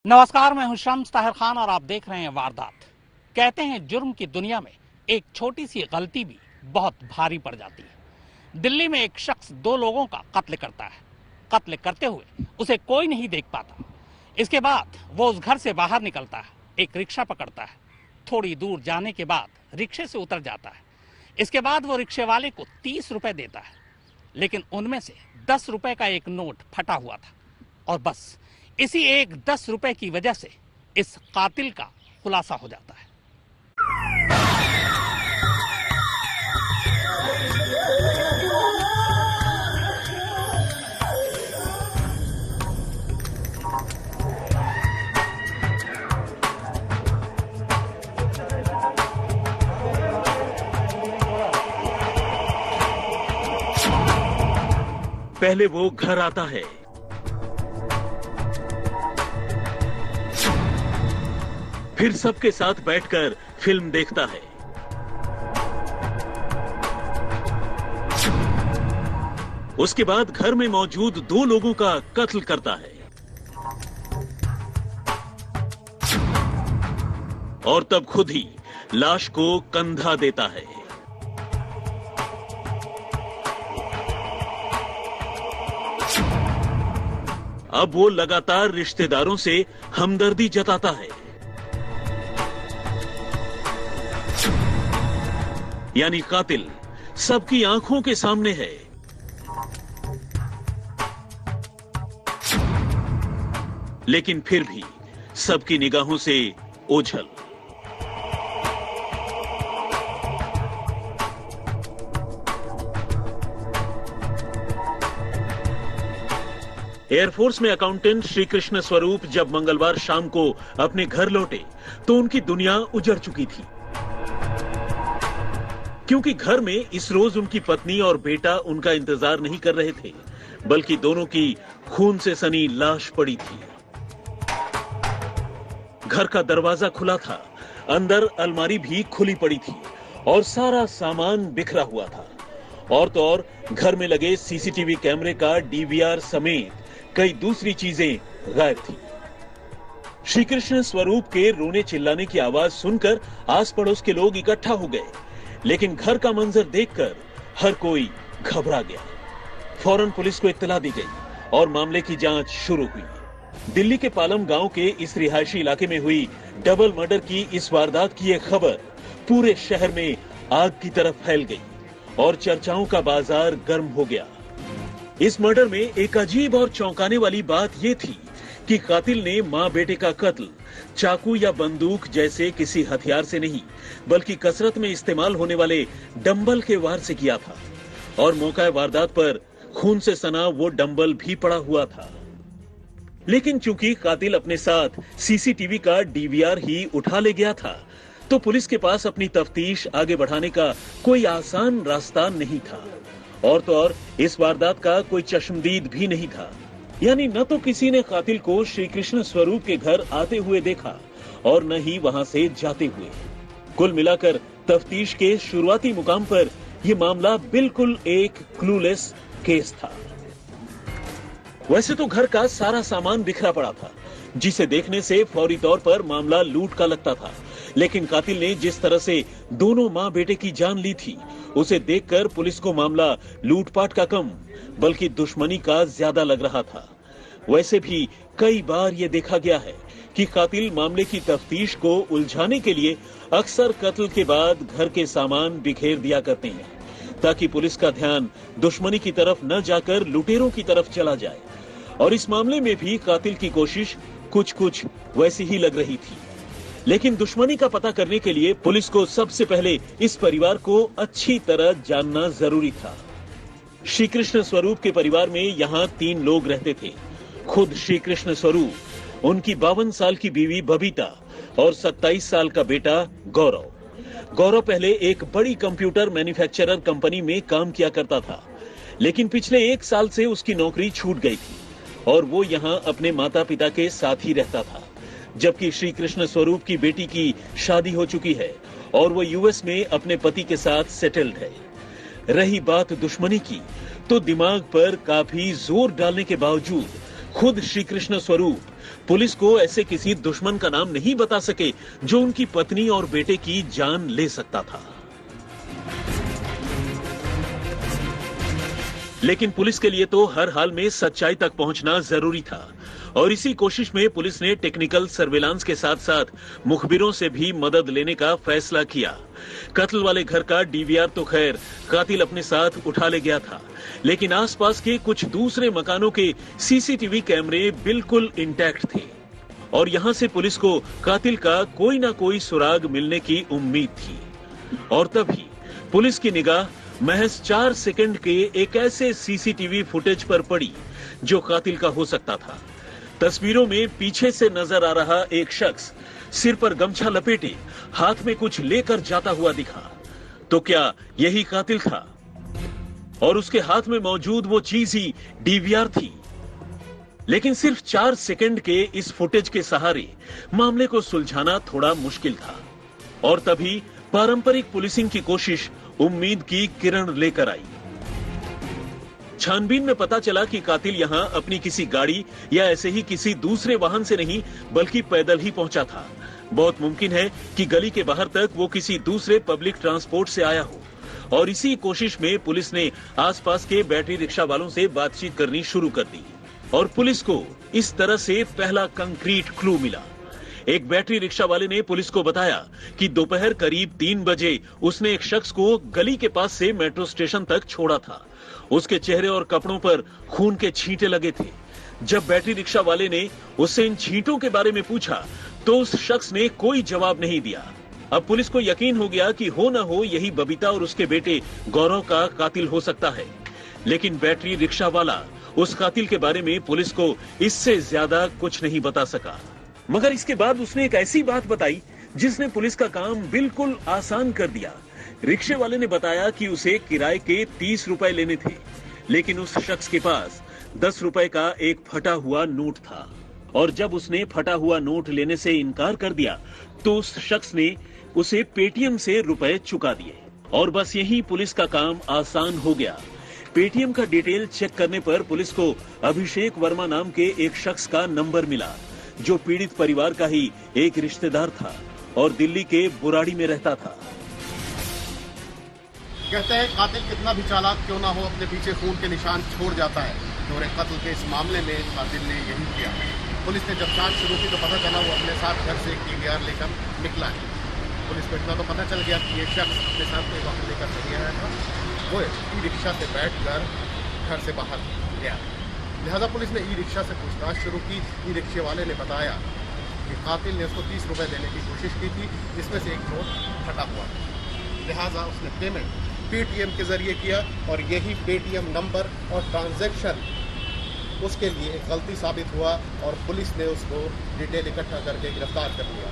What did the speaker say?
नमस्कार, मैं हूं शम्स ताहिर खान और आप देख रहे हैं वारदात। कहते हैं जुर्म की दुनिया में एक छोटी सी गलती भी बहुत भारी पड़ जाती है। दिल्ली में एक शख्स 2 लोगों का कत्ल करता है। कत्ल करते हुए उसे कोई नहीं देख पाता। इसके बाद वो उस घर से बाहर निकलता है, एक रिक्शा पकड़ता है। थोड़ी दूर जाने के बाद रिक्शे से उतर जाता है। इसके बाद वो रिक्शे वाले को 30 रुपए देता है, लेकिन उनमें से 10 रुपए का एक नोट फटा हुआ था और बस इसी एक 10 रुपए की वजह से इस कातिल का खुलासा हो जाता है। पहले वो घर आता है, फिर सबके साथ बैठकर फिल्म देखता है। उसके बाद घर में मौजूद 2 लोगों का कत्ल करता है और तब खुद ही लाश को कंधा देता है। अब वो लगातार रिश्तेदारों से हमदर्दी जताता है, यानी कातिल सबकी आंखों के सामने है। लेकिन फिर भी सबकी निगाहों से ओझल। एयरफोर्स में अकाउंटेंट श्री कृष्ण स्वरूप जब मंगलवार शाम को अपने घर लौटे तो उनकी दुनिया उजड़ चुकी थी, क्योंकि घर में इस रोज उनकी पत्नी और बेटा उनका इंतजार नहीं कर रहे थे, बल्कि दोनों की खून से सनी लाश पड़ी थी। घर का दरवाजा खुला था, अंदर अलमारी भी खुली पड़ी थी और सारा सामान बिखरा हुआ था। और तो और घर में लगे सीसीटीवी कैमरे का डीवीआर समेत कई दूसरी चीजें गायब थी। श्री कृष्ण स्वरूप के रोने चिल्लाने की आवाज सुनकर आस पड़ोस के लोग इकट्ठा हो गए, लेकिन घर का मंजर देखकर हर कोई घबरा गया। फौरन पुलिस को इत्तला दी गई और मामले की जांच शुरू हुई। दिल्ली के पालम गांव के इस रिहायशी इलाके में हुई डबल मर्डर की इस वारदात की यह खबर पूरे शहर में आग की तरफ फैल गई और चर्चाओं का बाजार गर्म हो गया। इस मर्डर में एक अजीब और चौंकाने वाली बात यह थी कि कातिल ने मां बेटे का कत्ल चाकू या बंदूक जैसे किसी हथियार से नहीं, बल्कि कसरत में इस्तेमाल होने वाले डंबल के वार से किया था। और मौका वारदात पर खून से सना वो डंबल भी पड़ा हुआ था। लेकिन चूंकि कातिल अपने साथ सीसीटीवी का डीवीआर ही उठा ले गया था, तो पुलिस के पास अपनी तफ्तीश आगे बढ़ाने का कोई आसान रास्ता नहीं था। और तो और इस वारदात का कोई चश्मदीद भी नहीं था, यानी न तो किसी ने कातिल को श्री कृष्ण स्वरूप के घर आते हुए देखा और न ही वहां से जाते हुए। कुल मिलाकर तफ्तीश के शुरुआती मुकाम पर यह मामला बिल्कुल एक क्लूलेस केस था। वैसे तो घर का सारा सामान बिखरा पड़ा था, जिसे देखने से फौरी तौर पर मामला लूट का लगता था, लेकिन कातिल ने जिस तरह से दोनों मां बेटे की जान ली थी, उसे देखकर पुलिस को मामला लूटपाट का कम बल्कि दुश्मनी का ज्यादा लग रहा था। वैसे भी कई बार यह देखा गया है कि कातिल मामले की तफ्तीश को उलझाने के लिए अक्सर कत्ल के बाद घर के सामान बिखेर दिया करते हैं, ताकि पुलिस का ध्यान दुश्मनी की तरफ न जाकर लुटेरों की तरफ चला जाए। और इस मामले में भी कातिल की कोशिश कुछ वैसी ही लग रही थी। लेकिन दुश्मनी का पता करने के लिए पुलिस को सबसे पहले इस परिवार को अच्छी तरह जानना जरूरी था। श्री कृष्ण स्वरूप के परिवार में यहाँ 3 लोग रहते थे। खुद श्री कृष्ण स्वरूप, उनकी 52 साल की बीवी बबीता और 27 साल का बेटा गौरव। गौरव पहले एक बड़ी कंप्यूटर मैन्युफैक्चरर कंपनी में काम किया करता था, लेकिन पिछले 1 साल से उसकी नौकरी छूट गई थी और वो यहाँ अपने माता पिता के साथ ही रहता था। जबकि श्री कृष्ण स्वरूप की बेटी की शादी हो चुकी है और वो यूएस में अपने पति के साथ सेटल्ड है। रही बात दुश्मनी की, तो दिमाग पर काफी जोर डालने के बावजूद खुद श्री कृष्ण स्वरूप पुलिस को ऐसे किसी दुश्मन का नाम नहीं बता सके जो उनकी पत्नी और बेटे की जान ले सकता था। लेकिन पुलिस के लिए तो हर हाल में सच्चाई तक पहुंचना जरूरी था और इसी कोशिश में पुलिस ने टेक्निकल सर्विलांस के साथ साथ मुखबिरों से भी मदद लेने का फैसला किया। कत्ल वाले घर का डीवीआर तो खैर कातिल अपने साथ उठा ले गया था, लेकिन आसपास के कुछ दूसरे मकानों के सीसीटीवी कैमरे बिल्कुल इंटैक्ट थे और यहां से पुलिस को कातिल का कोई ना कोई सुराग मिलने की उम्मीद थी। और तभी पुलिस की निगाह महज 4 सेकंड के एक ऐसे सीसीटीवी फुटेज पर पड़ी जो कातिल का हो सकता था। तस्वीरों में पीछे से नजर आ रहा एक शख्स सिर पर गमछा लपेटे हाथ में कुछ लेकर जाता हुआ दिखा। तो क्या यही कातिल था? और उसके हाथ में मौजूद वो चीज ही डीवीआर थी। लेकिन सिर्फ 4 सेकंड के इस फुटेज के सहारे मामले को सुलझाना थोड़ा मुश्किल था और तभी पारंपरिक पुलिसिंग की कोशिश उम्मीद की किरण लेकर आई। छानबीन में पता चला कि कातिल यहां अपनी किसी गाड़ी या ऐसे ही किसी दूसरे वाहन से नहीं बल्कि पैदल ही पहुंचा था। बहुत मुमकिन है कि गली के बाहर तक वो किसी दूसरे पब्लिक ट्रांसपोर्ट से आया हो और इसी कोशिश में पुलिस ने आसपास के बैटरी रिक्शा वालों से बातचीत करनी शुरू कर दी और पुलिस को इस तरह से पहला कंक्रीट क्लू मिला। एक बैटरी रिक्शा वाले ने पुलिस को बताया कि दोपहर करीब 3 बजे उसने एक शख्स को गली के पास से मेट्रो स्टेशन तक छोड़ा था। उसके चेहरे और कपड़ों पर खून के छींटे लगे थे। जब बैटरी रिक्शा वाले ने उससे इन छींटों के बारे में पूछा तो उस शख्स ने कोई जवाब नहीं दिया। अब पुलिस को यकीन हो गया कि हो न हो यही बबीता और उसके बेटे गौरव का कातिल हो सकता है। लेकिन बैटरी रिक्शा वाला उस कातिल के बारे में पुलिस को इससे ज्यादा कुछ नहीं बता सका। मगर इसके बाद उसने एक ऐसी बात बताई जिसने पुलिस का काम बिल्कुल आसान कर दिया। रिक्शे वाले ने बताया कि उसे किराए के 30 रुपए लेने थे, लेकिन उस शख्स के पास 10 रुपए का एक फटा हुआ नोट था और जब उसने फटा हुआ नोट लेने से इनकार कर दिया तो उस शख्स ने उसे पेटीएम से रुपए चुका दिए और बस यही पुलिस का काम आसान हो गया। पेटीएम का डिटेल चेक करने पर पुलिस को अभिषेक वर्मा नाम के एक शख्स का नंबर मिला जो पीड़ित परिवार का ही एक रिश्तेदार था और दिल्ली के बुराड़ी में रहता था। कहते हैं कातिल कितना भी चालाक क्यों ना हो अपने पीछे खून के निशान छोड़ जाता है और एक कत्ल के इस मामले में कातिल ने यही किया। पुलिस ने जब जांच शुरू की तो पता चला वो अपने साथ घर से एक डीवीआर लेकर निकला है। पुलिस को इतना तो पता चल गया कि ये शख्स अपने साथ कोई वाहन लेकर चल गया था, वो ई रिक्शा से बैठकर घर से बाहर गया। लिहाजा पुलिस ने ई रिक्शा से पूछताछ शुरू की। ई रिक्शे वाले ने बताया कि कातिल ने उसको 30 रुपए देने की कोशिश की थी, जिसमें से एक नोट फटा हुआ था। लिहाजा उसने पेमेंट पेटीएम के जरिए किया और यही पेटीएम नंबर और ट्रांजैक्शन उसके लिए एक गलती साबित हुआ और पुलिस ने उसको डिटेल इकट्ठा करके गिरफ्तार कर लिया।